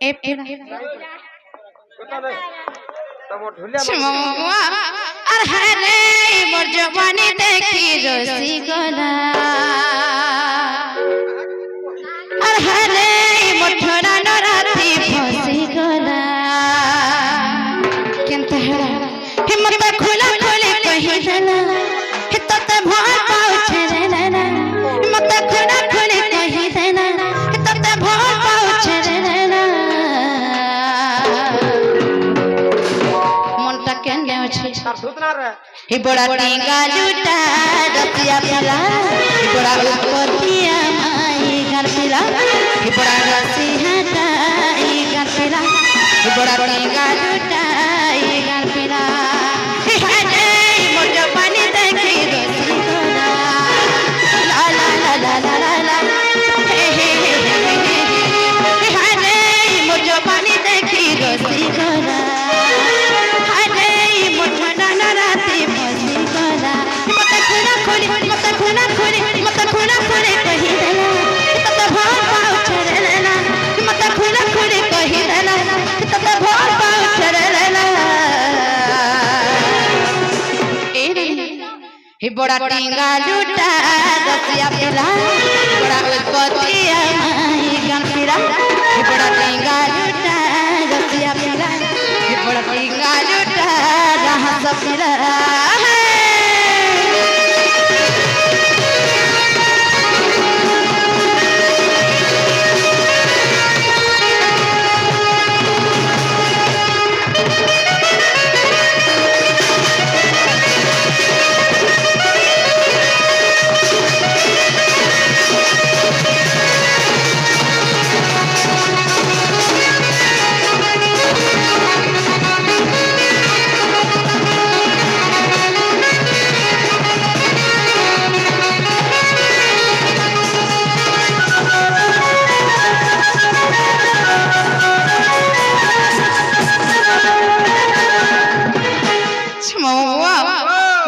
ए पेड़ा আর হারে মোর জবানি দেখি রসিকলা আর হারে মোর ঠোরা নরাতি ফসিকলা কেনতে হেরা হিম্মত খুলা খুলে কহি দেলা হিততে ভয় পাউছে রে না হিম্মত খুলা খুলে কহি দেলা হিততে ভয় পাউছে রে না মনটা কেনে আছে हि बड़ा टींगा लूटा रतिया पिला हि बड़ा उपतिया माई घर पिला हि बड़ा रसी हटाई घर पिला हि बड़ा टींगा लूटा घर पिला हि हटे मोटो पानी देखी रसी कोना ला ला ला ला ला ला हे हे हे हि हटे मोटो पानी देखी रसी कोना हि बड़ा टींगा लूटा रसिया पिला बड़ा उपतिया माई गन पिला हि बड़ा टींगा लूटा रसिया पिला हि बड़ा टींगा लूटा रहा सब पिला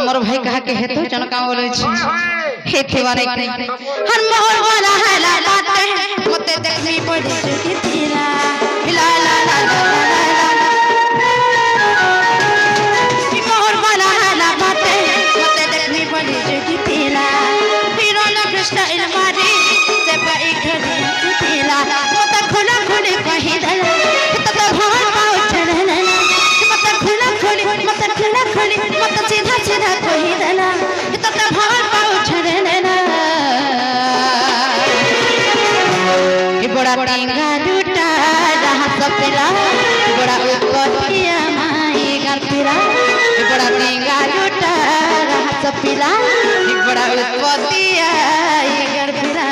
मोर भाई कहा के हेतु जनका बोले छी हेथे वाले हर मोर वाला हला बात मते देखनी पड़ी चुकी तेरा ला ला ला ला मोर वाला हला बात मते देखनी पड़ी चुकी तेरा हीरो न कृष्ण इलमारी से पाई खड़ी तेरा मते खुला खुली कहि दला तत भवन पाउ चढ़ना मते खुला खुली मते खुला खुली मते सीधा सीधा कहि देला तत भवन पाउ छड़ना हि बड़ा टींगा लूटा रहा सब पिला हि बड़ा उपतिया माई घर पिला हि बड़ा टींगा लूटा रहा सब पिला हि बड़ा उपतिया घर पिला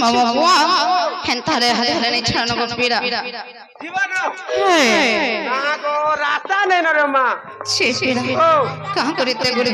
मामा हेंतारे हले नहीं छानो को पीड़ा जीवानो हे ना को रास्ता नहीं न रे मां छी पीड़ा कहां करिते गुरु